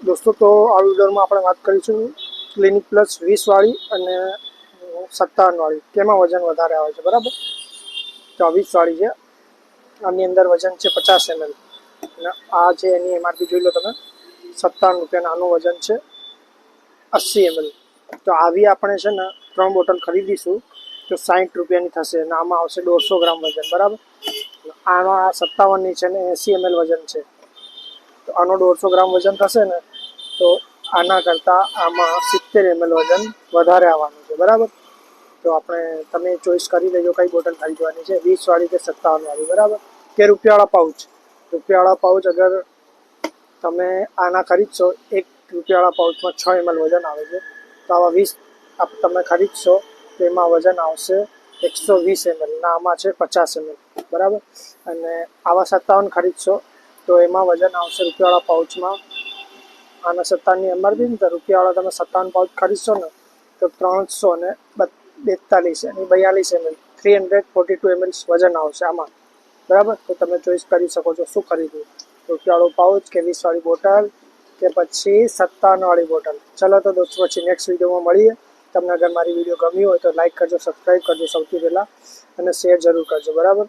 दोस्तों तो आ वीडियो में આપણે વાત કરીશું ક્લિનિક પ્લસ 20 વાળી અને 57 વાળી કેમાં વજન વધારે આવે છે બરાબર। તો 20 વાળી છે આની અંદર વજન છે 50 ml અને આ છે એની એમઆરપી જોઈ લો તમે 57 રૂપિયા આનું વજન છે 80 ml। તો આવી આપણે છે ને 3 બોટલ ખરીદીશું તો 60 રૂપિયાની થશે અને આમાં આવશે 150 ગ્રામ વજન બરાબર। આનો આ 57 ની છે ને 80 ml વજન છે તો આનો 150 ગ્રામ વજન થશે ને तो आना करता आमा 70 ml वजन વધારે આવવાનું છે બરાબર। તો આપણે તમે ચોઈસ કરી લેજો કઈ બોટલ ખરીદવાની છે 20 વાળી કે 57 વાળી બરાબર। કે રૂપિયાવાળા પાઉચ અગર તમે આના ખરીદશો 1 રૂપિયાવાળા પાઉચમાં 6 ml વજન આવે છે તો આવા 20 તમે ખરીદશો તો એમાં વજન આવશે 120 ml ના આમાં છે 50 ml બરાબર। અને આવા 57 ખરીદશો તો એમાં વજન આવશે રૂપિયાવાળા પાઉચમાં आना 57 ની एमआरपी तो રૂપિયાવાળા તમે 57 પાઉચ ખરીદશો ને તો 342 અને 42 ml 342 ml વજન આવશે આમાં બરાબર। તો તમે ચોઈસ કરી શકો છો શું ખરીદવું રૂપિયાવાળો પાઉચ કે 20 વાળી બોટલ કે પછી 57 વાળી બોટલ। ચલો તો દોસ્તો પછી નેક્સ્ટ વિડીયોમાં મળીએ। તમને અગર મારી વિડીયો ગમી હોય તો લાઈક કરજો, સબસ્ક્રાઈબ કરજો સૌથી પહેલાં અને શેર જરૂર કરજો બરાબર।